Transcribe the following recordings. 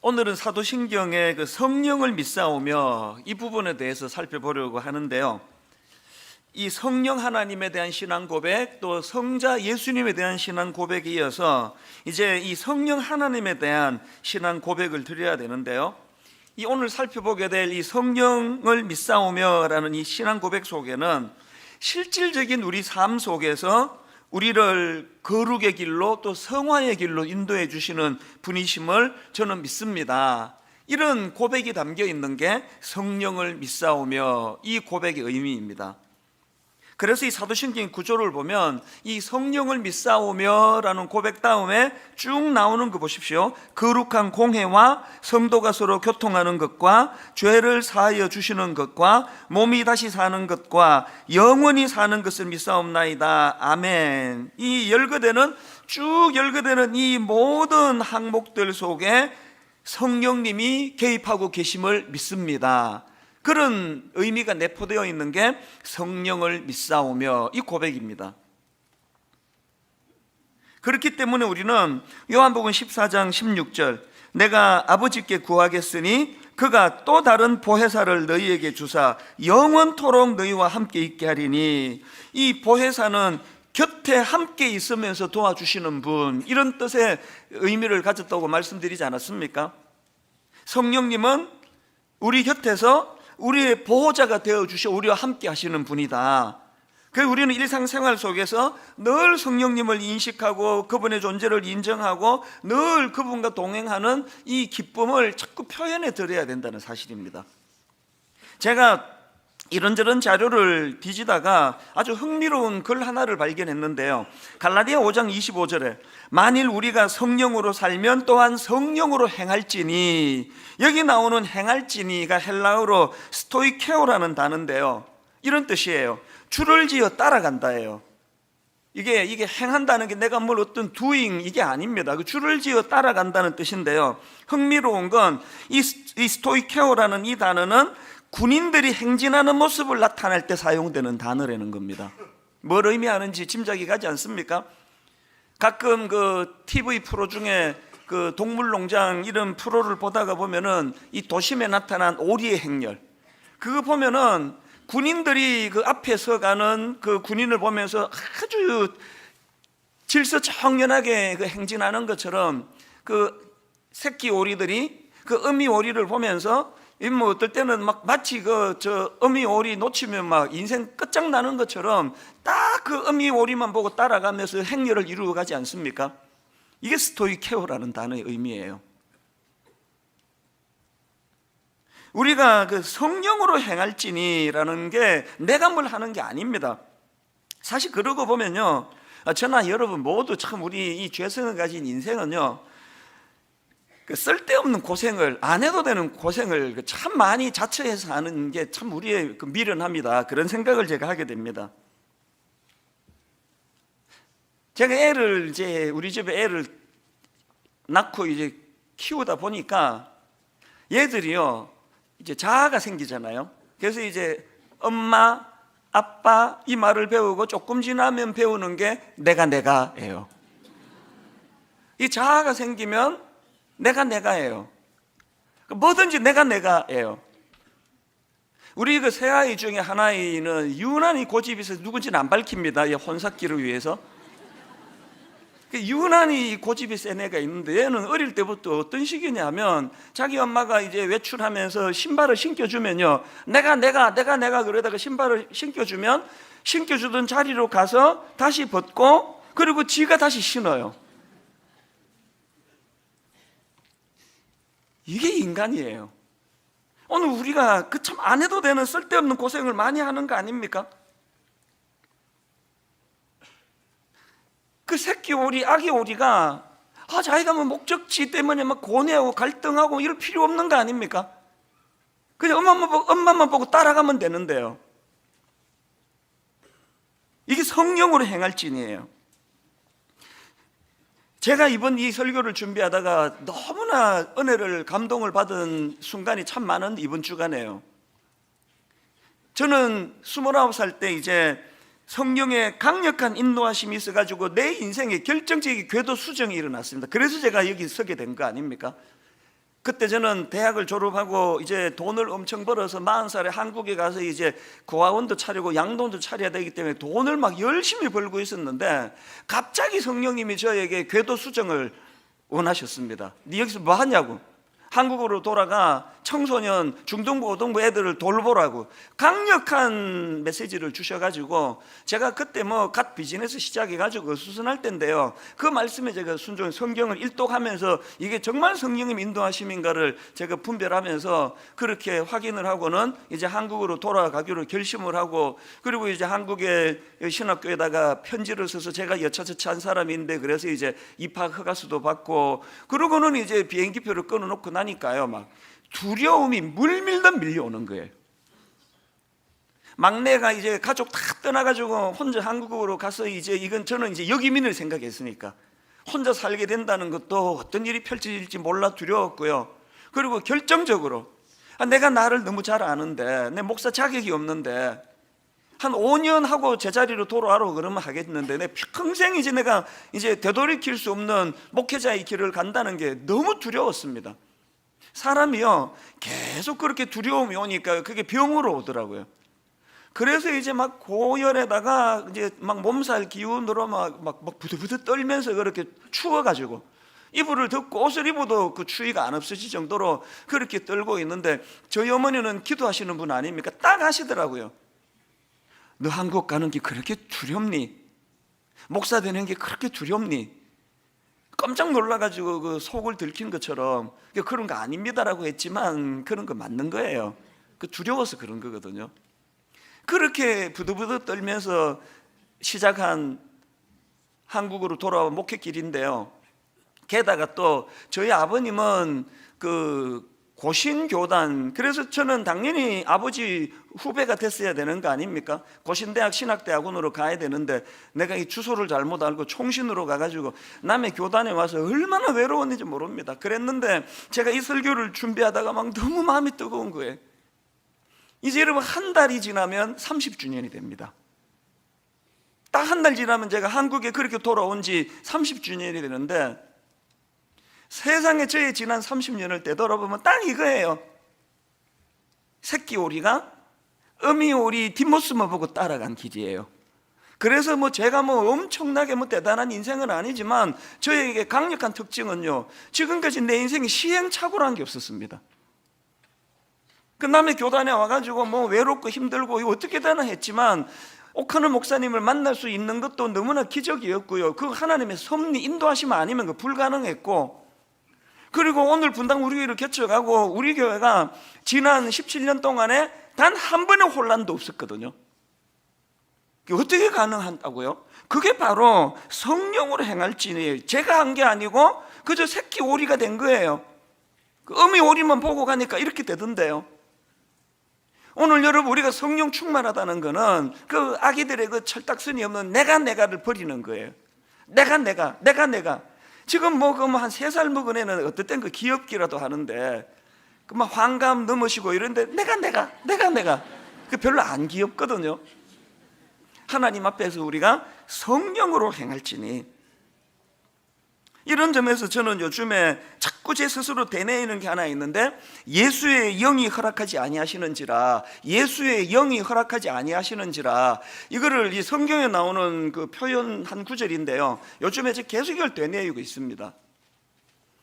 오늘은 사도신경의 그 성령을 믿사오며 이 부분에 대해서 살펴보려고 하는데요. 이 성령 하나님에 대한 신앙 고백, 또 성자 예수님에 대한 신앙 고백에 이어서 이제 이 성령 하나님에 대한 신앙 고백을 드려야 되는데요. 이 오늘 살펴보게 될 이 성령을 믿사오며라는 이 신앙 고백 속에는 실질적인 우리 삶 속에서 우리를 거룩의 길로 또 성화의 길로 인도해 주시는 분이심을 저는 믿습니다. 이런 고백이 담겨 있는 게 성령을 믿사오며 이 고백의 의미입니다. 그래서 이 사도신경 구조를 보면 이 성령을 믿사오며 라는 고백 다음에 쭉 나오는 거 보십시오. 거룩한 공회와 성도가 서로 교통하는 것과 죄를 사하여 주시는 것과 몸이 다시 사는 것과 영원히 사는 것을 믿사옵나이다. 아멘. 이 열거되는 쭉 열거되는 이 모든 항목들 속에 성령님이 개입하고 계심을 믿습니다. 그런 의미가 내포되어 있는 게 성령을 믿사오며 이 고백입니다. 그렇기 때문에 우리는 요한복음 14장 16절 내가 아버지께 구하겠으니 그가 또 다른 보혜사를 너희에게 주사 영원토록 너희와 함께 있게 하리니, 이 보혜사는 곁에 함께 있으면서 도와주시는 분, 이런 뜻의 의미를 가졌다고 말씀드리지 않았습니까? 성령님은 우리 곁에서 우리의 보호자가 되어주셔 우리와 함께 하시는 분이다. 그래서 우리는 일상생활 속에서 늘 성령님을 인식하고 그분의 존재를 인정하고 늘 그분과 동행하는 이 기쁨을 자꾸 표현해 드려야 된다는 사실입니다. 제가 이런저런 자료를 뒤지다가 아주 흥미로운 글 하나를 발견했는데요. 갈라디아 5장 25절에 만일 우리가 성령으로 살면 또한 성령으로 행할지니, 여기 나오는 행할지니가 헬라어로 스토이케오라는 단어인데요. 이런 뜻이에요. 줄을 지어 따라간다예요. 이게 행한다는 게 내가 뭘 어떤 doing 이게 아닙니다. 줄을 지어 따라간다는 뜻인데요. 흥미로운 건 이 스토이케오라는 이 단어는 군인들이 행진하는 모습을 나타낼 때 사용되는 단어라는 겁니다. 뭘 의미하는지 짐작이 가지 않습니까? 가끔 그 TV 프로 중에 그 동물농장 이런 프로를 보다가 보면은 이 도심에 나타난 오리의 행렬, 그거 보면은 군인들이 그 앞에 서가는 그 군인을 보면서 아주 질서정연하게 그 행진하는 것처럼 그 새끼 오리들이 그 어미 오리를 보면서 뭐 어떨 때는 막 마치 저 어미 오리 놓치면 막 인생 끝장나는 것처럼 딱 그 어미 오리만 보고 따라가면서 행렬을 이루어 가지 않습니까? 이게 스토이케오라는 단어의 의미예요. 우리가 그 성령으로 행할지니라는 게 내가 뭘 하는 게 아닙니다. 사실 그러고 보면요, 저나 여러분 모두 참 우리 이 죄성을 가진 인생은요, 그 쓸데없는 고생을, 안 해도 되는 고생을 참 많이 자처해서 하는 게 참 우리의 그 미련합니다. 그런 생각을 제가 하게 됩니다. 제가 우리 집에 애를 낳고 이제 키우다 보니까 얘들이요, 이제 자아가 생기잖아요. 그래서 이제 엄마, 아빠 이 말을 배우고 조금 지나면 배우는 게 내가예요. 이 자아가 생기면 내가예요. 뭐든지 내가예요. 우리 그 세 아이 중에 한 아이는 유난히 고집이 있어서 누군지는 안 밝힙니다. 혼삭기를 위해서. 유난히 고집이 센 애가 있는데, 얘는 어릴 때부터 어떤 식이냐면 자기 엄마가 이제 외출하면서 신발을 신겨주면요, 내가 그러다가 신발을 신겨주던 자리로 가서 다시 벗고 그리고 지가 다시 신어요. 이게 인간이에요. 오늘 우리가 그 참 안 해도 되는 쓸데없는 고생을 많이 하는 거 아닙니까? 그 새끼 오리, 아기 오리가 자기가 뭐 목적지 때문에 막 고뇌하고 갈등하고 이럴 필요 없는 거 아닙니까? 그냥 엄마만 보고 따라가면 되는데요. 이게 성령으로 행할지니예요. 제가 이번 이 설교를 준비하다가 너무나 은혜를, 감동을 받은 순간이 참 많은 이번 주간에요. 저는 29살 때 이제 성령의 강력한 인도하심이 있어가지고 내 인생에 결정적인 궤도 수정이 일어났습니다. 그래서 제가 여기 서게 된 거 아닙니까? 그때 저는 대학을 졸업하고 이제 돈을 엄청 벌어서 40살에 한국에 가서 이제 고아원도 차리고 양동도 차려야 되기 때문에 돈을 막 열심히 벌고 있었는데 갑자기 성령님이 저에게 궤도 수정을 원하셨습니다. 네 여기서 뭐 하냐고. 한국으로 돌아가 청소년 중등부 고등부 애들을 돌보라고 강력한 메시지를 주셔가지고 제가 그때 뭐 갓 비즈니스 시작해가지고 수순할 때인데요, 그 말씀에 제가 순종히 성경을 일독하면서 이게 정말 성령님 인도하심인가를 제가 분별하면서 그렇게 확인을 하고는 이제 한국으로 돌아가기로 결심을 하고, 그리고 이제 한국의 신학교에다가 편지를 써서 제가 여차저차한 사람인데 그래서 이제 입학 허가서도 받고, 그러고는 이제 비행기표를 끊어놓고 나니까요 막 두려움이 물밀듯 밀려오는 거예요. 막내가 이제 가족 다 떠나가지고 혼자 한국으로 가서 이제 이건 저는 이제 여기민을 생각했으니까 혼자 살게 된다는 것도 어떤 일이 펼쳐질지 몰라 두려웠고요. 그리고 결정적으로 내가 나를 너무 잘 아는데 내 목사 자격이 없는데 한 5년 하고 제자리로 돌아와라 그러면 하겠는데 내 평생 이제 내가 이제 되돌이킬 수 없는 목회자의 길을 간다는 게 너무 두려웠습니다. 사람이요 계속 그렇게 두려움이 오니까 그게 병으로 오더라고요. 그래서 이제 막 고열에다가 이제 막 몸살 기운으로 막 부들부들 떨면서 그렇게 추워가지고 이불을 덮고 옷을 입어도 그 추위가 안 없어질 정도로 그렇게 떨고 있는데 저희 어머니는 기도하시는 분 아닙니까? 딱 하시더라고요. 너 한국 가는 게 그렇게 두렵니? 목사 되는 게 그렇게 두렵니? 깜짝 놀라가지고 그 속을 들킨 것처럼 그런 거 아닙니다라고 했지만 그런 거 맞는 거예요. 그 두려워서 그런 거거든요. 그렇게 부들부들 떨면서 시작한 한국으로 돌아온 목회길인데요, 게다가 또 저희 아버님은 그 고신교단, 그래서 저는 당연히 아버지 후배가 됐어야 되는 거 아닙니까? 고신대학 신학대학원으로 가야 되는데 내가 이 주소를 잘못 알고 총신으로 가가지고 남의 교단에 와서 얼마나 외로웠는지 모릅니다. 그랬는데 제가 이 설교를 준비하다가 막 너무 마음이 뜨거운 거예요. 이제 여러분 한 달이 지나면 30주년이 됩니다. 딱 한 달 지나면 제가 한국에 그렇게 돌아온 지 30주년이 되는데 세상에 저의 지난 30년을 되돌아보면 딱 이거예요. 새끼 오리가 어미 오리 뒷모습만 보고 따라간 길이에요. 그래서 뭐 제가 뭐 엄청나게 뭐 대단한 인생은 아니지만 저에게 강력한 특징은요, 지금까지 내 인생에 시행착오라는 게 없었습니다. 그 남의 교단에 와가지고 뭐 외롭고 힘들고 이거 어떻게 되나 했지만 오카노 목사님을 만날 수 있는 것도 너무나 기적이었고요. 그 하나님의 섭리 인도하시면 아니면 그 불가능했고, 그리고 오늘 분당 우리 교회를 개척하고 우리 교회가 지난 17년 동안에 단 한 번의 혼란도 없었거든요. 어떻게 가능한다고요? 그게 바로 성령으로 행할지니 제가 한 게 아니고 그저 새끼 오리가 된 거예요. 그 어미 오리만 보고 가니까 이렇게 되던데요. 오늘 여러분 우리가 성령 충만하다는 거는 그 아기들의 그 철딱선이 없는 내가를 버리는 거예요. 내가 지금 뭐 한 3살 먹은 애는 어떨 땐 그 귀엽기라도 하는데 그 막 환감 넘으시고 이런데 내가 그 별로 안 귀엽거든요. 하나님 앞에서 우리가 성령으로 행할지니, 이런 점에서 저는 요즘에 자꾸 제 스스로 되뇌이는 게 하나 있는데, 예수의 영이 허락하지 아니하시는지라, 예수의 영이 허락하지 아니하시는지라, 이거를 이 성경에 나오는 그 표현 한 구절인데요, 요즘에 제가 계속 이걸 되뇌이고 있습니다.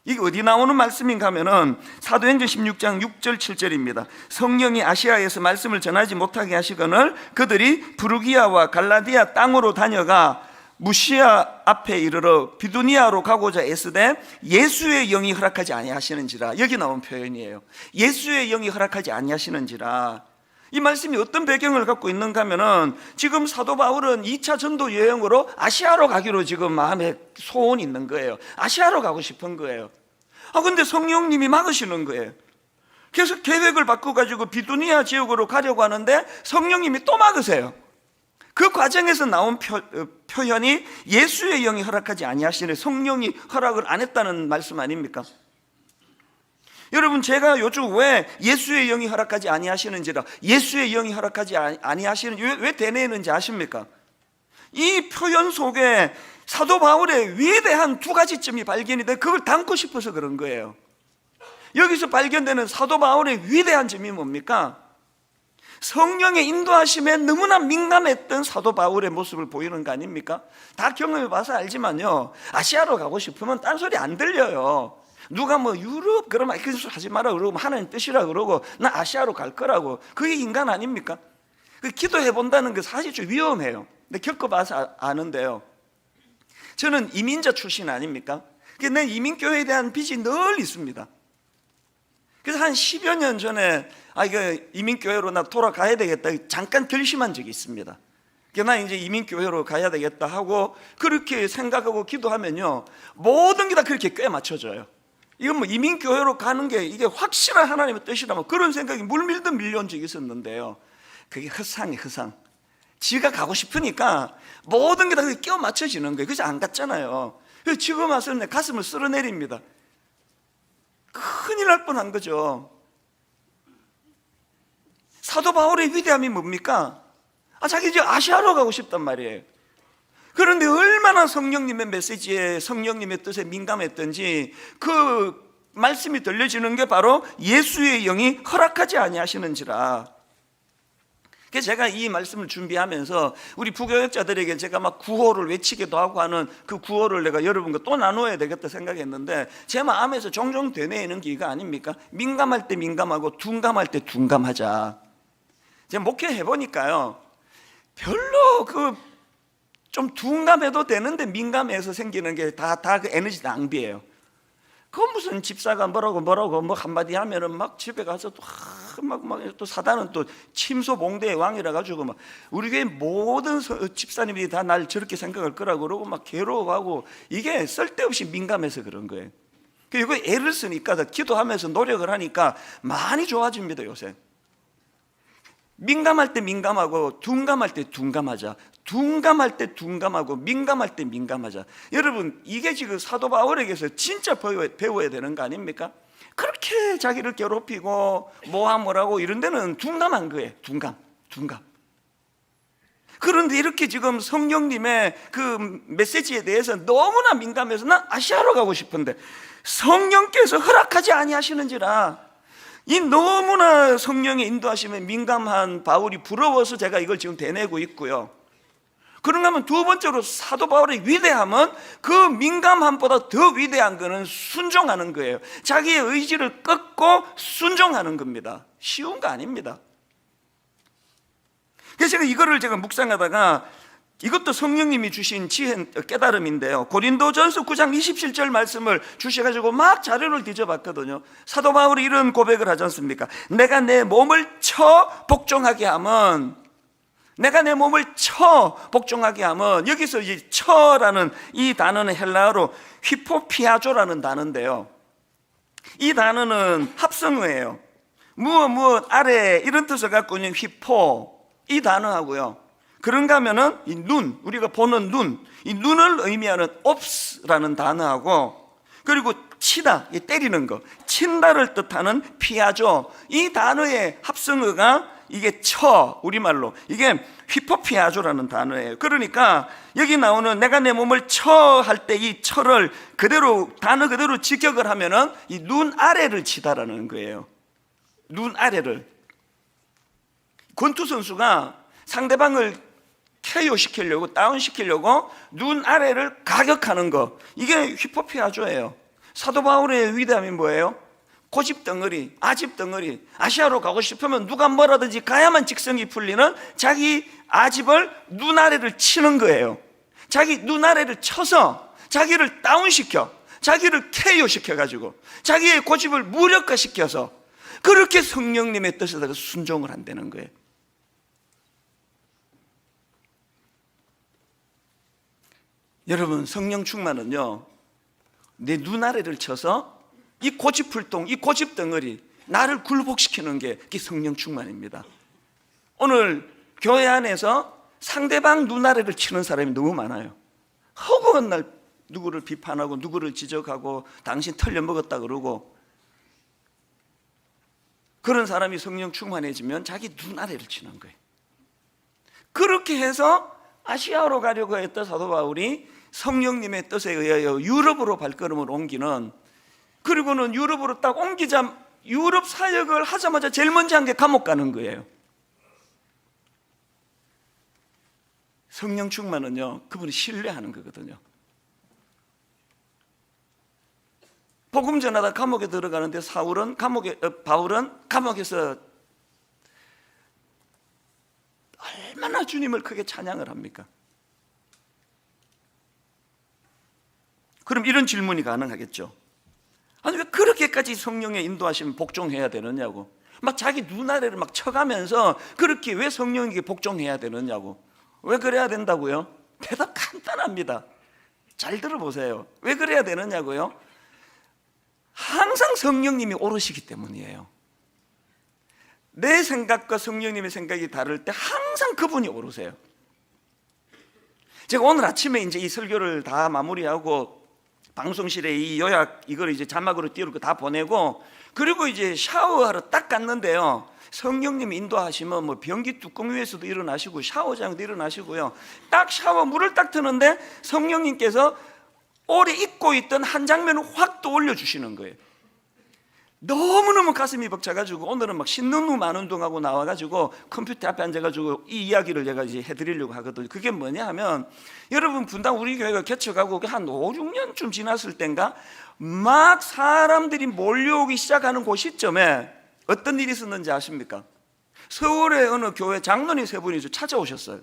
이게 어디 나오는 말씀인가 하면은 사도행전 16장 6절 7절입니다. 성령이 아시아에서 말씀을 전하지 못하게 하시거늘 그들이 부르기아와 갈라디아 땅으로 다녀가 무시아 앞에 이르러 비두니아로 가고자 애쓰되 예수의 영이 허락하지 아니하시는지라. 여기 나온 표현이에요. 예수의 영이 허락하지 아니하시는지라. 이 말씀이 어떤 배경을 갖고 있는가 하면은 지금 사도 바울은 2차 전도 여행으로 아시아로 가기로 지금 마음에 소원이 있는 거예요. 아시아로 가고 싶은 거예요. 근데 성령님이 막으시는 거예요. 그래서 계획을 바꿔가지고 비두니아 지역으로 가려고 하는데 성령님이 또 막으세요. 그 과정에서 나온 표현이 예수의 영이 허락하지 아니하시는, 성령이 허락을 안 했다는 말씀 아닙니까? 여러분, 제가 요즘 왜 예수의 영이 허락하지 아니하시는지라, 예수의 영이 허락하지 아니하시는 왜 되뇌는지 아십니까? 이 표현 속에 사도 바울의 위대한 두 가지 점이 발견이 돼 그걸 담고 싶어서 그런 거예요. 여기서 발견되는 사도 바울의 위대한 점이 뭡니까? 성령의 인도하심에 너무나 민감했던 사도 바울의 모습을 보이는 거 아닙니까? 다 경험해 봐서 알지만요, 아시아로 가고 싶으면 딴소리 안 들려요. 누가 뭐 유럽 그러면 그 소리 하지 마라 그러고 하나님 뜻이라 그러고 나 아시아로 갈 거라고. 그게 인간 아닙니까? 그 기도해 본다는 게 사실 좀 위험해요. 근데 겪어봐서 아는데요, 저는 이민자 출신 아닙니까? 근데 이민교회에 대한 빚이 늘 있습니다. 그래서 한 10여 년 전에 이거 이민교회로 나 돌아가야 되겠다 잠깐 결심한 적이 있습니다. 나 이제 이민교회로 가야 되겠다 하고 그렇게 생각하고 기도하면요, 모든 게 다 그렇게 꽤 맞춰져요. 이건 뭐 이민교회로 가는 게 이게 확실한 하나님의 뜻이라면 그런 생각이 물밀듯 밀려온 적이 있었는데요, 그게 허상이에요. 허상. 지가 가고 싶으니까 모든 게 다 끼워 맞춰지는 거예요. 그래서 안 갔잖아요. 그래서 지금 와서 내 가슴을 쓸어내립니다. 큰일 날 뻔한 거죠. 사도 바울의 위대함이 뭡니까? 자기 이제 아시아로 가고 싶단 말이에요. 그런데 얼마나 성령님의 메시지에, 성령님의 뜻에 민감했던지 그 말씀이 들려지는 게 바로 예수의 영이 허락하지 아니하시는지라. 그래서 제가 이 말씀을 준비하면서 우리 부교역자들에게 제가 막 구호를 외치기도 하고 하는 그 구호를 내가 여러분과 또 나눠야 되겠다 생각했는데, 제 마음에서 종종 되뇌이는 게 이거 아닙니까? 민감할 때 민감하고 둔감할 때 둔감하자. 제가 목회해 보니까요, 별로 좀 둔감해도 되는데 민감해서 생기는 게 다 그 에너지 낭비예요. 그 무슨 집사가 뭐라고 뭐 한마디 하면은 막 집에 가서 또 사단은 또 침소봉대의 왕이라 가지고 막 우리 교회 모든 집사님들이 다 날 저렇게 생각할 거라고 그러고 막 괴로워하고, 이게 쓸데없이 민감해서 그런 거예요. 그리고 애를 쓰니까 기도하면서 노력을 하니까 많이 좋아집니다. 요새 민감할 때 민감하고 둔감할 때 둔감하자. 둔감할 때 둔감하고 민감할 때 민감하자. 여러분, 이게 지금 사도 바울에게서 진짜 배워야 되는 거 아닙니까? 그렇게 자기를 괴롭히고 모함을 이런 데는 둔감한 거예요. 둔감. 그런데 이렇게 지금 성령님의 그 메시지에 대해서 너무나 민감해서 나 아시아로 가고 싶은데 성령께서 허락하지 아니하시는지라. 이 너무나 성령의 인도하심에 민감한 바울이 부러워서 제가 이걸 지금 대내고 있고요. 그런가 하면 두 번째로 사도 바울의 위대함은 그 민감함보다 더 위대한 것은 순종하는 거예요. 자기의 의지를 꺾고 순종하는 겁니다. 쉬운 거 아닙니다. 그래서 제가 묵상하다가 이것도 성령님이 주신 지혜 깨달음인데요, 고린도전서 9장 27절 말씀을 주셔가지고 막 자료를 뒤져봤거든요. 사도 바울이 이런 고백을 하지 않습니까? 내가 내 몸을 쳐 복종하게 하면, 여기서 이 쳐라는 이 단어는 헬라어로 휘포피아조라는 단어인데요, 이 단어는 합성어예요. 무엇 아래 이런 뜻을 갖고 있는 휘포, 이 단어하고요, 그런가 하면은 이 눈, 우리가 보는 눈, 이 눈을 의미하는 옵스라는 단어하고, 그리고 치다, 때리는 거, 친다를 뜻하는 피아조, 이 단어의 합성어가 이게 우리말로 이게 휘포피아조라는 단어예요. 그러니까 여기 나오는 내가 내 몸을 할 때 이 쳐를 단어 그대로 직역을 하면은 이 눈 아래를 치다라는 거예요. 눈 아래를. 권투 선수가 상대방을 KO 시키려고, 다운시키려고 눈 아래를 가격하는 거, 이게 휘포피아조예요. 사도 바울의 위대함이 뭐예요? 고집덩어리, 아집덩어리. 아시아로 가고 싶으면 누가 뭐라든지 가야만 직성이 풀리는 자기 아집을 눈 아래를 치는 거예요. 자기 눈 아래를 쳐서 자기를 다운시켜, 자기를 KO 시켜가지고 자기의 고집을 무력화시켜서 그렇게 성령님의 뜻에다가 순종을 한다는 거예요. 여러분, 성령 충만은요, 내 눈 아래를 쳐서 이 고집불통, 이 고집덩어리, 나를 굴복시키는 게 그게 성령 충만입니다. 오늘 교회 안에서 상대방 눈 아래를 치는 사람이 너무 많아요. 허구한 날 누구를 비판하고 누구를 지적하고 당신 털려먹었다 그러고, 그런 사람이 성령 충만해지면 자기 눈 아래를 치는 거예요. 그렇게 해서 아시아로 가려고 했던 사도 바울이 성령님의 뜻에 의하여 유럽으로 발걸음을 옮기는 그리고는 유럽으로 딱 옮기자, 유럽 사역을 하자마자 제일 먼저 한 게 감옥 가는 거예요. 성령 충만은요, 그분을 신뢰하는 거거든요. 복음 전하다 감옥에 들어가는데 바울은 감옥에서 얼마나 주님을 크게 찬양을 합니까? 그럼 이런 질문이 가능하겠죠. 아니 왜 그렇게까지 성령의 인도하시면 복종해야 되느냐고, 막 자기 눈아래를 막 쳐가면서 그렇게 왜 성령에게 복종해야 되느냐고, 왜 그래야 된다고요? 대답 간단합니다. 잘 들어보세요. 왜 그래야 되느냐고요? 항상 성령님이 오르시기 때문이에요. 내 생각과 성령님의 생각이 다를 때 항상 그분이 오르세요. 제가 오늘 아침에 이제 이 설교를 다 마무리하고 방송실에 이 요약 이걸 이제 자막으로 띄우고 다 보내고, 그리고 이제 샤워하러 딱 갔는데요, 성령님이 인도하시면 뭐 변기 뚜껑 위에서도 일어나시고 샤워장도 일어나시고요, 딱 샤워 물을 딱 트는데 성령님께서 오래 잊고 있던 한 장면을 확 떠올려 주시는 거예요. 너무너무 가슴이 벅차가지고 오늘은 막 씻는 후 만 운동하고 나와가지고 컴퓨터 앞에 앉아가지고 이 이야기를 제가 이제 해드리려고 하거든요. 그게 뭐냐 하면, 여러분 분당 우리 교회가 개척하고 한 5, 6년쯤 지났을 땐가 막 사람들이 몰려오기 시작하는 그 시점에 어떤 일이 있었는지 아십니까? 서울의 어느 교회 장로님 세 분이 찾아오셨어요.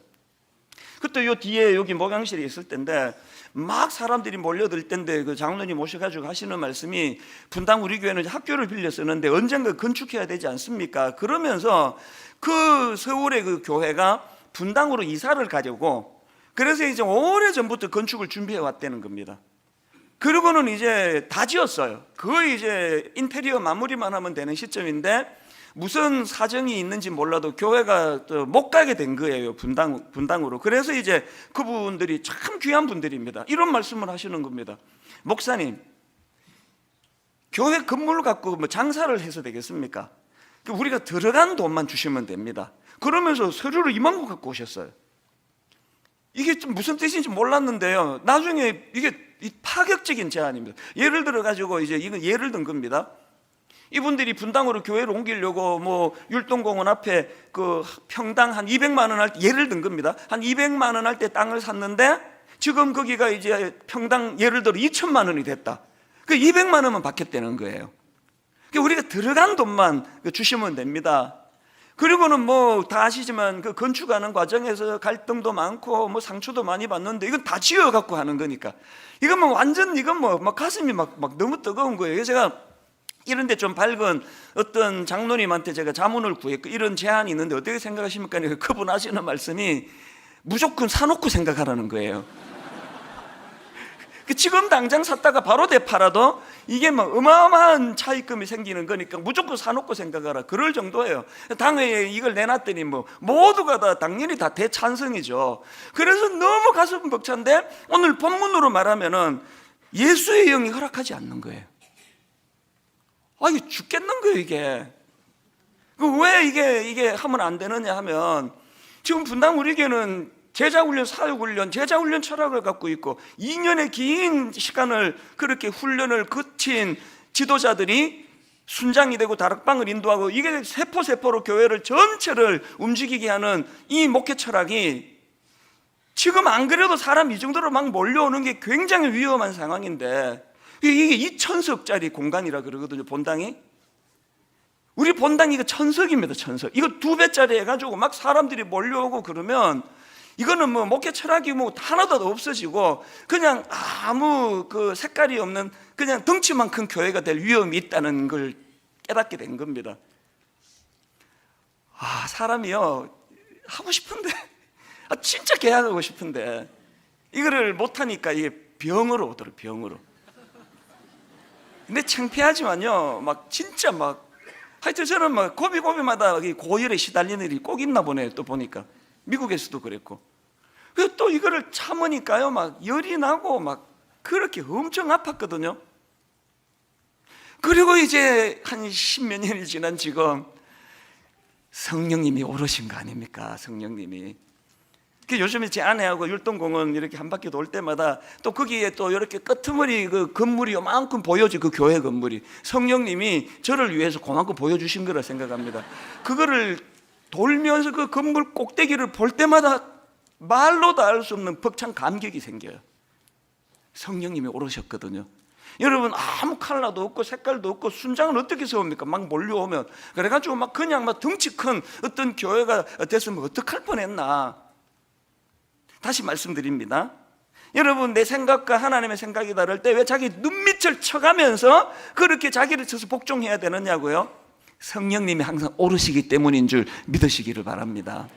그때 요 뒤에 여기 목양실에 있을 때인데 막 사람들이 몰려들 때인데 그 장로님 오셔가지고 하시는 말씀이, 분당 우리 교회는 학교를 빌려 쓰는데 언젠가 건축해야 되지 않습니까? 그러면서 그 서울의 그 교회가 분당으로 이사를 가려고, 그래서 이제 오래전부터 건축을 준비해 왔다는 겁니다. 그리고는 이제 다 지었어요. 거의 이제 인테리어 마무리만 하면 되는 시점인데 무슨 사정이 있는지 몰라도 교회가 못 가게 된 거예요, 분당으로. 그래서 이제 그분들이 참 귀한 분들입니다. 이런 말씀을 하시는 겁니다. 목사님, 교회 건물 갖고 뭐 장사를 해서 되겠습니까? 우리가 들어간 돈만 주시면 됩니다. 그러면서 서류를 2만 구 갖고 오셨어요. 이게 좀 무슨 뜻인지 몰랐는데요, 나중에 이게 파격적인 제안입니다. 예를 들어 가지고 이제 이건 예를 든 겁니다. 이분들이 분당으로 교회를 옮기려고 뭐 율동공원 앞에 그 평당 한 200만 원 할 때, 예를 든 겁니다, 한 200만 원 할 때 땅을 샀는데 지금 거기가 이제 평당 예를 들어 2천만 원이 됐다. 그 200만 원만 받겠다는 거예요. 우리가 들어간 돈만 주시면 됩니다. 그리고는 뭐 다 아시지만 그 건축하는 과정에서 갈등도 많고 뭐 상처도 많이 받는데 이건 다 지어 갖고 하는 거니까 이건 뭐 완전 이건 뭐 막 가슴이 막 너무 뜨거운 거예요. 그래서 제가 이런데 좀 밝은 어떤 장로님한테 제가 자문을 구했고, 이런 제안이 있는데 어떻게 생각하십니까? 그분 하시는 말씀이 무조건 사놓고 생각하라는 거예요. 지금 당장 샀다가 바로 되팔아도 이게 막 어마어마한 차익금이 생기는 거니까 무조건 사놓고 생각하라, 그럴 정도예요. 당회에 이걸 내놨더니 뭐 모두가 다 당연히 다 대찬성이죠. 그래서 너무 가슴 벅찬데 오늘 본문으로 말하면은 예수의 영이 허락하지 않는 거예요. 이게 죽겠는 거예요, 이게. 왜 이게 하면 안 되느냐 하면, 지금 분당 우리 교회는 제자훈련, 사역훈련, 제자훈련 철학을 갖고 있고 2년의 긴 시간을 그렇게 훈련을 거친 지도자들이 순장이 되고 다락방을 인도하고, 이게 세포로 교회를 전체를 움직이게 하는 이 목회 철학이, 지금 안 그래도 사람 이 정도로 막 몰려오는 게 굉장히 위험한 상황인데, 이게 2,000석짜리 공간이라 그러거든요, 본당이. 우리 본당이 이거 1,000석입니다, 1,000석. 이거 2배짜리 해가지고 막 사람들이 몰려오고 그러면 이거는 뭐 목회 철학이 뭐 하나도 없어지고 그냥 아무 그 색깔이 없는 그냥 덩치만 큰 교회가 될 위험이 있다는 걸 깨닫게 된 겁니다. 사람이요, 하고 싶은데, 진짜 계약하고 싶은데 이거를 못하니까 이게 병으로 오더라고요, 병으로. 근데 창피하지만요, 막 진짜 막 하여튼 저는 막 고비고비마다 고열에 시달리는 일이 꼭 있나 보네요. 또 보니까 미국에서도 그랬고, 그래서 또 이거를 참으니까요 막 열이 나고 막 그렇게 엄청 아팠거든요. 그리고 이제 한 10몇 년이 지난 지금 성령님이 오르신 거 아닙니까? 성령님이. 요즘에 제 아내하고 율동공원 이렇게 한 바퀴 돌 때마다 또 거기에 또 이렇게 끄트머리 그 건물이 요만큼 보여지, 그 교회 건물이 성령님이 저를 위해서 그만큼 보여주신 거라 생각합니다. 그거를 돌면서 그 건물 꼭대기를 볼 때마다 말로 다 알 수 없는 벅찬 감격이 생겨요. 성령님이 오르셨거든요. 여러분, 아무 컬러도 없고 색깔도 없고 순장은 어떻게 세웁니까? 막 몰려오면. 그래가지고 막 그냥 막 덩치 큰 어떤 교회가 됐으면 어떡할 뻔했나. 다시 말씀드립니다. 여러분, 내 생각과 하나님의 생각이 다를 때 왜 자기 눈밑을 쳐가면서 그렇게 자기를 쳐서 복종해야 되느냐고요? 성령님이 항상 오르시기 때문인 줄 믿으시기를 바랍니다.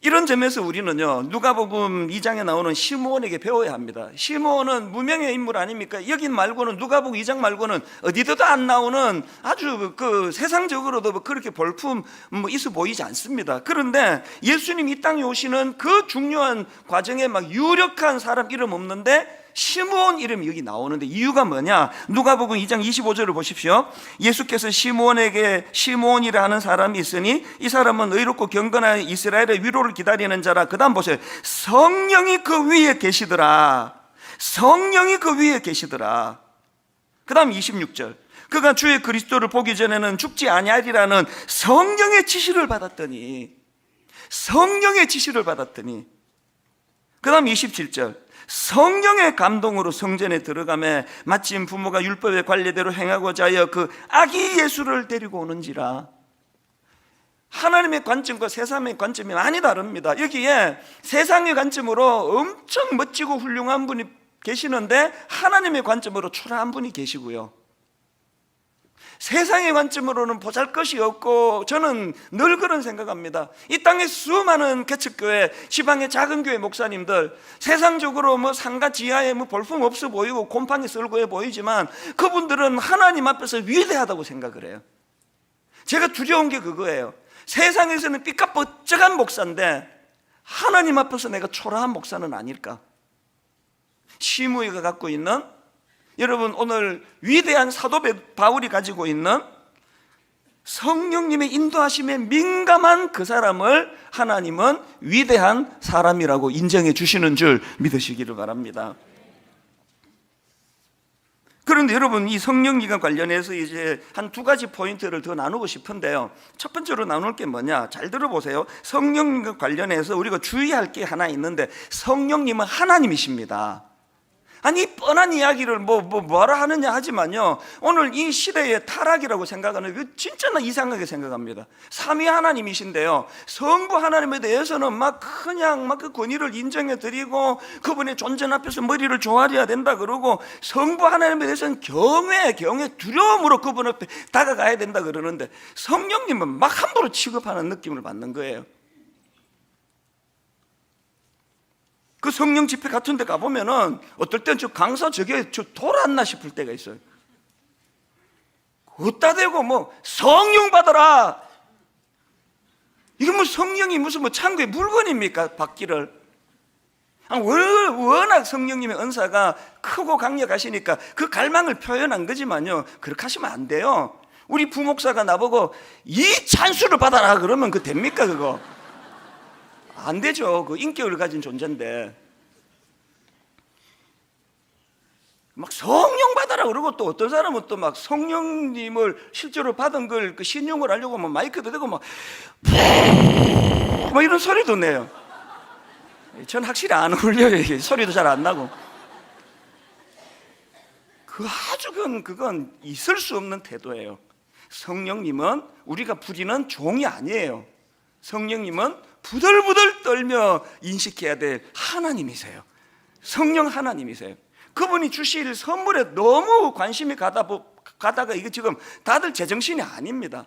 이런 점에서 우리는요, 누가복음 2장에 나오는 시므온에게 배워야 합니다. 시므온은 무명의 인물 아닙니까? 여긴 말고는, 누가복음 2장 말고는 어디도 안 나오는 아주 그 세상적으로도 그렇게 볼품 있어 보이지 않습니다. 그런데 예수님 이 땅에 오시는 그 중요한 과정에 막 유력한 사람 이름 없는데 시므온 이름이 여기 나오는데 이유가 뭐냐? 누가복음 2장 25절을 보십시오. 예수께서 시므온에게 시므온이라 하는 사람이 있으니 이 사람은 의롭고 경건한 이스라엘의 위로를 기다리는 자라. 그 다음 보세요. 성령이 그 위에 계시더라. 성령이 그 위에 계시더라. 그 다음 26절. 그가 주의 그리스도를 보기 전에는 죽지 아니하리라는 성령의 지시를 받았더니, 성령의 지시를 받았더니, 그 다음 27절. 성령의 감동으로 성전에 들어가매 마침 부모가 율법의 관례대로 행하고자 하여 그 아기 예수를 데리고 오는지라. 하나님의 관점과 세상의 관점이 많이 다릅니다. 여기에 세상의 관점으로 엄청 멋지고 훌륭한 분이 계시는데 하나님의 관점으로 초라한 분이 계시고요, 세상의 관점으로는 보잘것이 없고, 저는 늘 그런 생각합니다. 이 땅의 수많은 개척교회, 지방의 작은 교회 목사님들, 세상적으로 뭐 상가 지하에 뭐 볼품 없어 보이고 곰팡이 썰고 해 보이지만 그분들은 하나님 앞에서 위대하다고 생각을 해요. 제가 두려운 게 그거예요. 세상에서는 삐까뻔쩍한 목사인데 하나님 앞에서 내가 초라한 목사는 아닐까. 시므이가 갖고 있는, 여러분, 오늘 위대한 사도 바울이 가지고 있는 성령님의 인도하심에 민감한 그 사람을 하나님은 위대한 사람이라고 인정해 주시는 줄 믿으시기를 바랍니다. 그런데 여러분, 이 성령님과 관련해서 이제 한 두 가지 포인트를 더 나누고 싶은데요. 첫 번째로 나눌 게 뭐냐? 잘 들어보세요. 성령님과 관련해서 우리가 주의할 게 하나 있는데, 성령님은 하나님이십니다. 아니, 뻔한 이야기를 뭐라 하느냐 하지만요, 오늘 이 시대의 타락이라고 생각하는 게 진짜 나 이상하게 생각합니다. 삼위 하나님이신데요, 성부 하나님에 대해서는 막 그냥 막 그 권위를 인정해 드리고 그분의 존재 앞에서 머리를 조아려야 된다 그러고, 성부 하나님에 대해서는 경외 두려움으로 그분 앞에 다가가야 된다 그러는데, 성령님은 막 함부로 취급하는 느낌을 받는 거예요. 그 성령 집회 같은 데 가보면은 어떨 땐 저 강사 저게 저 돌았나 싶을 때가 있어요. 어디다 대고 뭐 성령 받아라, 이건 뭐 성령이 무슨 뭐 창고의 물건입니까? 받기를. 워낙 성령님의 은사가 크고 강력하시니까 그 갈망을 표현한 거지만요, 그렇게 하시면 안 돼요. 우리 부목사가 나보고 이 찬수를 받아라 그러면 그 됩니까? 그거 안 되죠. 그 인격을 가진 존재인데 막 성령 받아라 그러고, 또 어떤 사람은 또 막 성령님을 실제로 받은 걸 그 신용을 하려고 막 마이크도 대고 막 이런 소리도 내요. 전 확실히 안 어울려요. 이게 소리도 잘 안 나고. 그 아주 그건 있을 수 없는 태도예요. 성령님은 우리가 부리는 종이 아니에요. 성령님은 부들부들 떨며 인식해야 될 하나님이세요. 성령 하나님이세요. 그분이 주실 선물에 너무 관심이 가다가 이게 지금 다들 제정신이 아닙니다.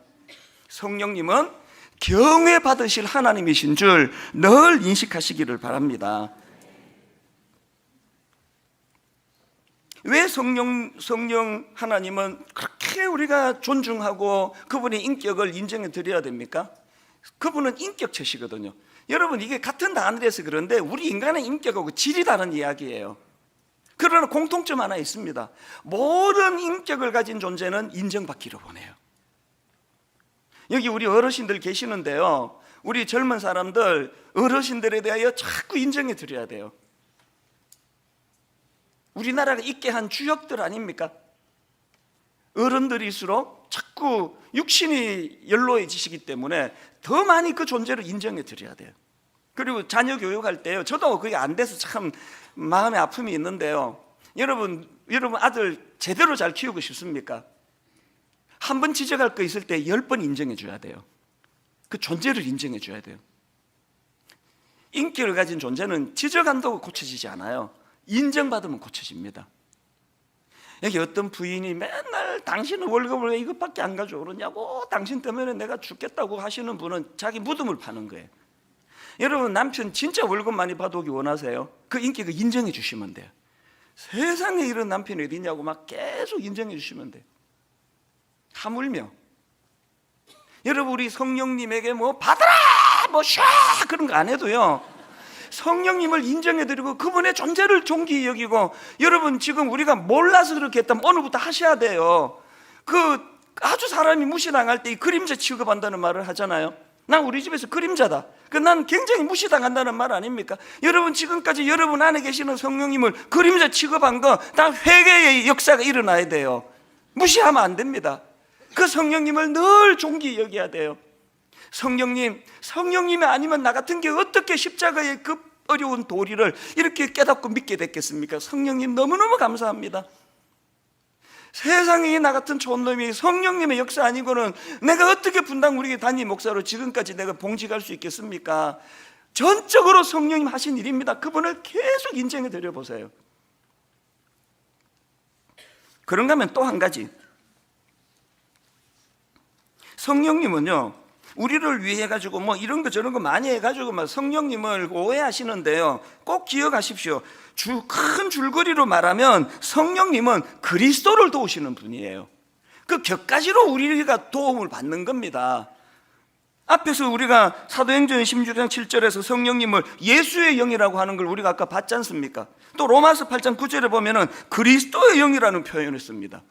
성령님은 경외 받으실 하나님이신 줄 늘 인식하시기를 바랍니다. 왜 성령 하나님은 그렇게 우리가 존중하고 그분의 인격을 인정해 드려야 됩니까? 그분은 인격체시거든요. 여러분, 이게 같은 단어에서 그런데 우리 인간의 인격하고 질이 다른 이야기예요. 그러나 공통점 하나 있습니다. 모든 인격을 가진 존재는 인정받기를 원해요. 여기 우리 어르신들 계시는데요, 우리 젊은 사람들 어르신들에 대하여 자꾸 인정해 드려야 돼요. 우리나라가 있게 한 주역들 아닙니까? 어른들일수록 자꾸 육신이 연로해지시기 때문에 더 많이 그 존재를 인정해 드려야 돼요. 그리고 자녀 교육할 때요, 저도 그게 안 돼서 참 마음의 아픔이 있는데요, 여러분 아들 제대로 잘 키우고 싶습니까? 한 번 지적할 거 있을 때 10번 인정해 줘야 돼요. 그 존재를 인정해 줘야 돼요. 인기를 가진 존재는 지적한다고 고쳐지지 않아요. 인정받으면 고쳐집니다. 여기 어떤 부인이 맨날 당신은 월급을 왜 이것밖에 안 가져오느냐고, 당신 때문에 내가 죽겠다고 하시는 분은 자기 무덤을 파는 거예요. 여러분, 남편 진짜 월급 많이 받아오기 원하세요? 그 인기 그 인정해 주시면 돼요. 세상에 이런 남편이 어디 있냐고 막 계속 인정해 주시면 돼요. 하물며 여러분, 우리 성령님에게 뭐 받아라 뭐 샤 그런 거 안 해도요, 성령님을 인정해드리고 그분의 존재를 존귀히 여기고, 여러분 지금 우리가 몰라서 그렇게 했다면 오늘부터 하셔야 돼요. 그 아주 사람이 무시당할 때 이 그림자 취급한다는 말을 하잖아요. 난 우리 집에서 그림자다, 난 굉장히 무시당한다는 말 아닙니까? 여러분 지금까지 여러분 안에 계시는 성령님을 그림자 취급한 거 다 회개의 역사가 일어나야 돼요. 무시하면 안 됩니다. 그 성령님을 늘 존귀히 여겨야 돼요. 성령님이 아니면 나 같은 게 어떻게 십자가의 그 어려운 도리를 이렇게 깨닫고 믿게 됐겠습니까? 성령님 너무너무 감사합니다. 세상에 나 같은 촌놈이 성령님의 역사 아니고는 내가 어떻게 분당 우리 단임 목사로 지금까지 내가 봉직할 수 있겠습니까? 전적으로 성령님 하신 일입니다. 그분을 계속 인정해 드려 보세요. 그런가 하면 또 한 가지, 성령님은요, 우리를 위해 가지고 뭐 이런 거 저런 거 많이 해가지고 막 성령님을 오해하시는데요, 꼭 기억하십시오. 큰 줄거리로 말하면 성령님은 그리스도를 도우시는 분이에요. 그 격가지로 우리가 도움을 받는 겁니다. 앞에서 우리가 사도행전 16장 7절에서 성령님을 예수의 영이라고 하는 걸 우리가 아까 봤지 않습니까? 또 로마서 8장 9절에 보면은 그리스도의 영이라는 표현을 씁니다.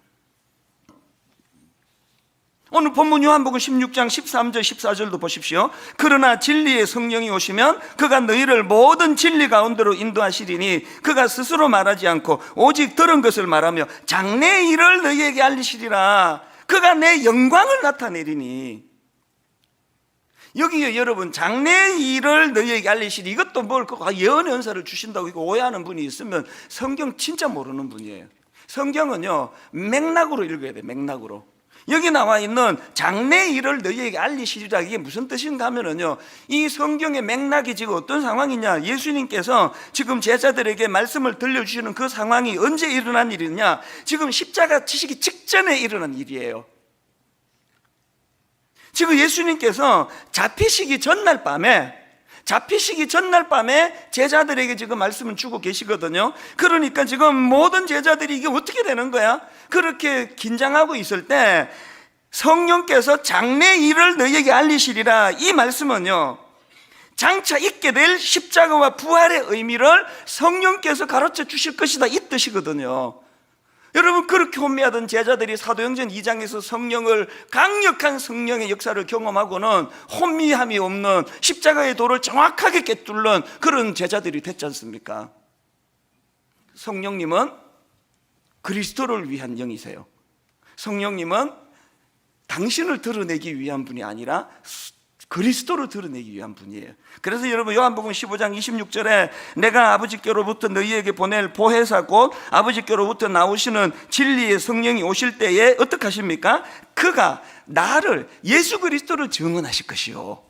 오늘 본문 요한복음 16장 13절 14절도 보십시오. 그러나 진리의 성령이 오시면 그가 너희를 모든 진리 가운데로 인도하시리니 그가 스스로 말하지 않고 오직 들은 것을 말하며 장래의 일을 너희에게 알리시리라. 그가 내 영광을 나타내리니. 여기에 여러분, 장래의 일을 너희에게 알리시리, 이것도 뭘 예언의 은사를 주신다고 이거 오해하는 분이 있으면 성경 진짜 모르는 분이에요. 성경은요 맥락으로 읽어야 돼요. 맥락으로. 여기 나와 있는 장래의 일을 너희에게 알리시리라, 이게 무슨 뜻인가 하면은요, 이 성경의 맥락이 지금 어떤 상황이냐, 예수님께서 지금 제자들에게 말씀을 들려주시는 그 상황이 언제 일어난 일이냐, 지금 십자가 지시기 직전에 일어난 일이에요. 지금 예수님께서 잡히시기 전날 밤에 제자들에게 지금 말씀을 주고 계시거든요. 그러니까 지금 모든 제자들이 이게 어떻게 되는 거야? 그렇게 긴장하고 있을 때 성령께서 장래의 일을 너희에게 알리시리라, 이 말씀은요, 장차 있게 될 십자가와 부활의 의미를 성령께서 가르쳐 주실 것이다, 이 뜻이거든요. 여러분, 그렇게 혼미하던 제자들이 사도행전 2장에서 성령을, 강력한 성령의 역사를 경험하고는 혼미함이 없는 십자가의 도를 정확하게 꿰뚫는 그런 제자들이 됐지 않습니까? 성령님은 그리스도를 위한 영이세요. 성령님은 당신을 드러내기 위한 분이 아니라 그리스도를 드러내기 위한 분이에요. 그래서 여러분, 요한복음 15장 26절에 내가 아버지께로부터 너희에게 보낼 보혜사 곧 아버지께로부터 나오시는 진리의 성령이 오실 때에 어떻게 하십니까? 그가 나를, 예수 그리스도를 증언하실 것이요.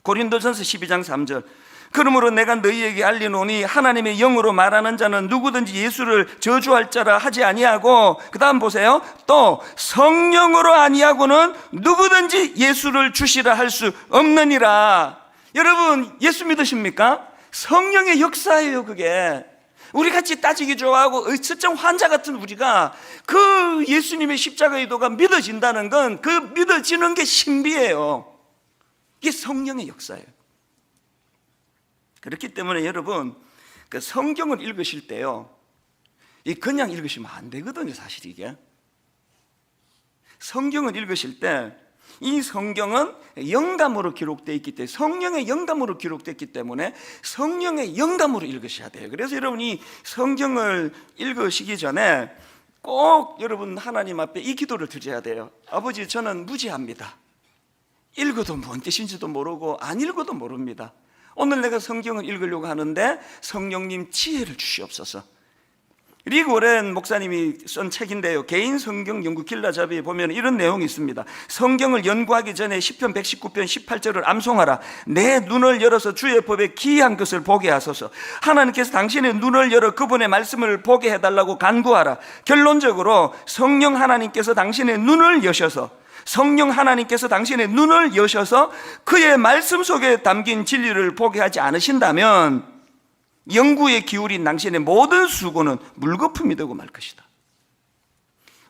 고린도전서 12장 3절 그러므로 내가 너희에게 알리노니 하나님의 영으로 말하는 자는 누구든지 예수를 저주할 자라 하지 아니하고, 그 다음 보세요, 또 성령으로 아니하고는 누구든지 예수를 주시라 할 수 없느니라. 여러분, 예수 믿으십니까? 성령의 역사예요. 그게 우리같이 따지기 좋아하고 의처증 환자 같은 우리가 그 예수님의 십자가의 도가 믿어진다는 건 그 믿어지는 게 신비예요. 이게 성령의 역사예요. 그렇기 때문에 여러분, 그 성경을 읽으실 때요, 그냥 읽으시면 안 되거든요. 사실 이게 성경을 읽으실 때 이 성경은 영감으로 기록되어 있기 때문에, 성령의 영감으로 기록됐기 때문에 성령의 영감으로 읽으셔야 돼요. 그래서 여러분이 성경을 읽으시기 전에 꼭 여러분 하나님 앞에 이 기도를 드려야 돼요. 아버지, 저는 무지합니다. 읽어도 뭔 뜻인지도 모르고 안 읽어도 모릅니다. 오늘 내가 성경을 읽으려고 하는데 성령님 지혜를 주시옵소서. 리그 오렌 목사님이 쓴 책인데요, 개인 성경 연구 길라잡이에 보면 이런 내용이 있습니다. 성경을 연구하기 전에 시편 119편 18절을 암송하라. 내 눈을 열어서 주의 법에 기이한 것을 보게 하소서. 하나님께서 당신의 눈을 열어 그분의 말씀을 보게 해달라고 간구하라. 결론적으로 성령 하나님께서 당신의 눈을 여셔서, 성령 하나님께서 당신의 눈을 여셔서 그의 말씀 속에 담긴 진리를 보게 하지 않으신다면 연구에 기울인 당신의 모든 수고는 물거품이 되고 말 것이다.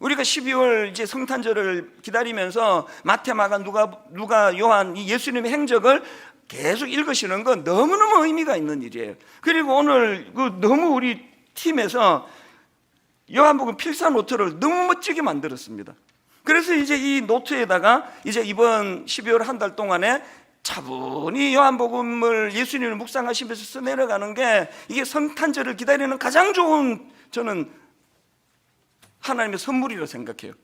우리가 12월 이제 성탄절을 기다리면서 마태, 마가, 누가, 요한 이 예수님의 행적을 계속 읽으시는 건 너무너무 의미가 있는 일이에요. 그리고 오늘 너무 우리 팀에서 요한복음 필사 노트를 너무 멋지게 만들었습니다. 그래서 이제 이 노트에다가 이제 이번 12월 한 달 동안에 차분히 요한복음을 예수님을 묵상하시면서 써내려가는 게 이게 성탄절을 기다리는 가장 좋은, 저는 하나님의 선물이라고 생각해요.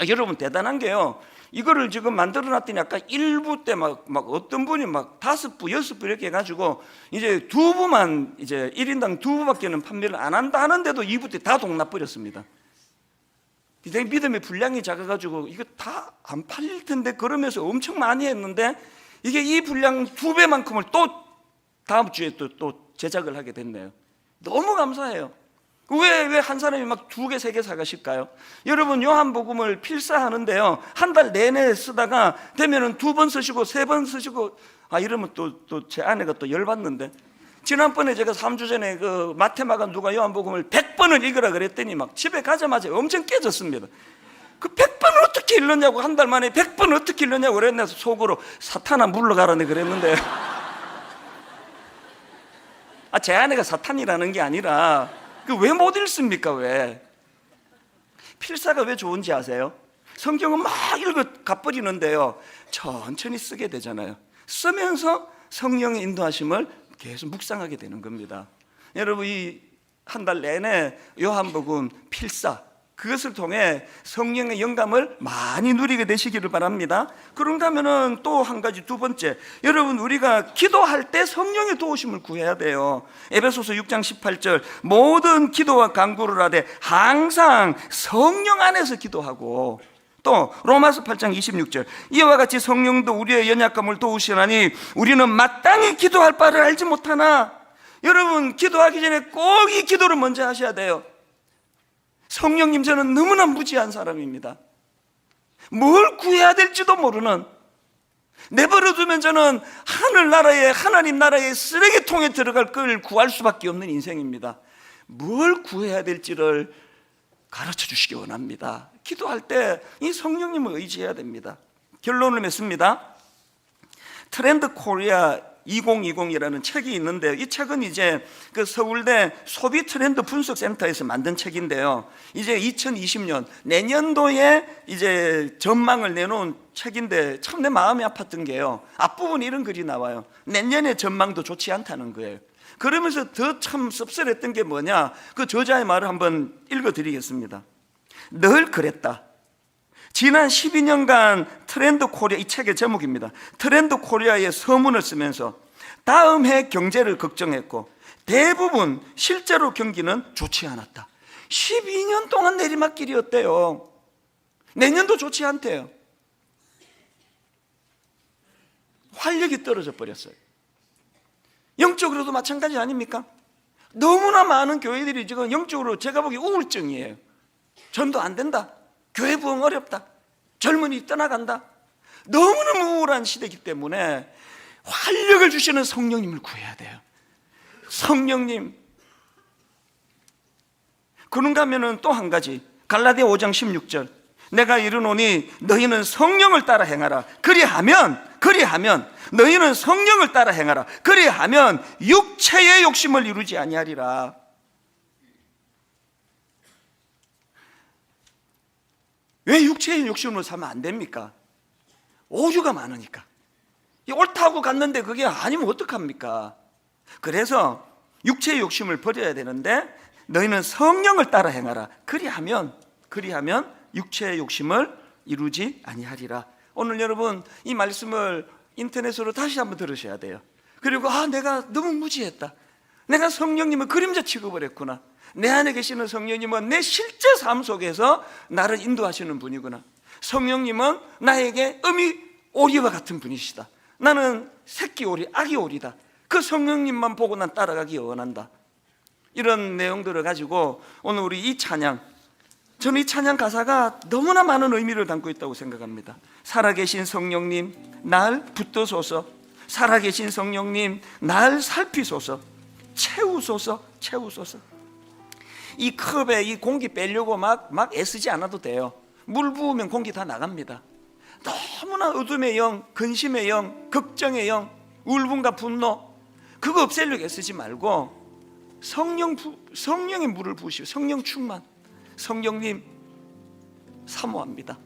여러분 대단한 게요, 이거를 지금 만들어 놨더니 아까 1부 때 막 어떤 분이 막 5부, 6부 이렇게 해가지고 이제 2부만, 이제 1인당 2부밖에는 판매를 안 한다 하는데도 2부 때 다 동나버렸습니다. 믿음의 분량이 작아가지고 이거 다 안 팔릴 텐데 그러면서 엄청 많이 했는데 이게 이 분량 2배만큼을 또 다음 주에 또 제작을 하게 됐네요. 너무 감사해요. 왜 한 사람이 막 2개, 3개 사가실까요? 여러분 요한복음을 필사하는데요, 한 달 내내 쓰다가 되면은 2번 쓰시고 3번 쓰시고, 이러면 또 제 아내가 또 열받는데, 지난번에 제가 3주 전에 그 마태, 마가, 누가, 요한복음을 100번을 읽으라 그랬더니 막 집에 가자마자 엄청 깨졌습니다. 그 100번을 어떻게 읽느냐고, 한 달 만에 100번을 어떻게 읽느냐고 그랬는데 속으로 사탄아 물러가라네 그랬는데 제 아내가 사탄이라는 게 아니라 왜 못 읽습니까? 왜? 필사가 왜 좋은지 아세요? 성경은 막 읽어 가버리는데요, 천천히 쓰게 되잖아요. 쓰면서 성령의 인도하심을 계속 묵상하게 되는 겁니다. 여러분 이 한 달 내내 요한복음 필사, 그것을 통해 성령의 영감을 많이 누리게 되시기를 바랍니다. 그런가 하면은 또 한 가지, 두 번째, 여러분 우리가 기도할 때 성령의 도우심을 구해야 돼요. 에베소서 6장 18절 모든 기도와 간구를 하되 항상 성령 안에서 기도하고, 또 로마서 8장 26절 이와 같이 성령도 우리의 연약함을 도우시나니 우리는 마땅히 기도할 바를 알지 못하나. 여러분 기도하기 전에 꼭 이 기도를 먼저 하셔야 돼요. 성령님, 저는 너무나 무지한 사람입니다. 뭘 구해야 될지도 모르는, 내버려두면 저는 하늘나라에, 하나님 나라의 쓰레기통에 들어갈 걸 구할 수밖에 없는 인생입니다. 뭘 구해야 될지를 가르쳐 주시기 원합니다. 기도할 때 이 성령님을 의지해야 됩니다. 결론을 맺습니다. 트렌드 코리아 2020이라는 책이 있는데요, 이 책은 이제 그 서울대 소비 트렌드 분석 센터에서 만든 책인데요, 이제 2020년 내년도에 이제 전망을 내놓은 책인데 참 내 마음이 아팠던 게요, 앞부분에 이런 글이 나와요. 내년의 전망도 좋지 않다는 거예요. 그러면서 더 참 씁쓸했던 게 뭐냐, 그 저자의 말을 한번 읽어드리겠습니다. 늘 그랬다. 지난 12년간 트렌드 코리아, 이 책의 제목입니다. 트렌드 코리아의 서문을 쓰면서 다음 해 경제를 걱정했고 대부분 실제로 경기는 좋지 않았다. 12년 동안 내리막길이었대요. 내년도 좋지 않대요. 활력이 떨어져 버렸어요. 영적으로도 마찬가지 아닙니까? 너무나 많은 교회들이 지금 영적으로 제가 보기에 우울증이에요. 전도 안 된다, 교회 부흥 어렵다, 젊은이 떠나간다, 너무너무 우울한 시대이기 때문에 활력을 주시는 성령님을 구해야 돼요. 성령님. 그런가 하면 또 한 가지, 갈라디아 5장 16절 내가 이르노니 너희는 성령을 따라 행하라. 그리하면 너희는 성령을 따라 행하라. 그리하면 육체의 욕심을 이루지 아니하리라. 왜 육체의 욕심으로 살면 안 됩니까? 오류가 많으니까. 옳다고 갔는데 그게 아니면 어떡합니까? 그래서 육체의 욕심을 버려야 되는데 너희는 성령을 따라 행하라. 그리하면 육체의 욕심을 이루지 아니하리라. 오늘 여러분 이 말씀을 인터넷으로 다시 한번 들으셔야 돼요. 그리고 내가 너무 무지했다. 내가 성령님을 그림자 취급을 했구나. 내 안에 계시는 성령님은 내 실제 삶 속에서 나를 인도하시는 분이구나. 성령님은 나에게 어미 오리와 같은 분이시다. 나는 새끼 오리, 아기 오리다. 그 성령님만 보고 난 따라가기 원한다. 이런 내용들을 가지고 오늘 우리 이 찬양, 저는 이 찬양 가사가 너무나 많은 의미를 담고 있다고 생각합니다. 살아계신 성령님 날 붙드소서, 살아계신 성령님 날 살피소서, 채우소서. 이 컵에 이 공기 빼려고 막 애쓰지 않아도 돼요. 물 부으면 공기 다 나갑니다. 너무나 어둠의 영, 근심의 영, 걱정의 영, 울분과 분노, 그거 없애려고 애쓰지 말고 성령의 물을 부으시고 성령 충만. 성령님 사모합니다.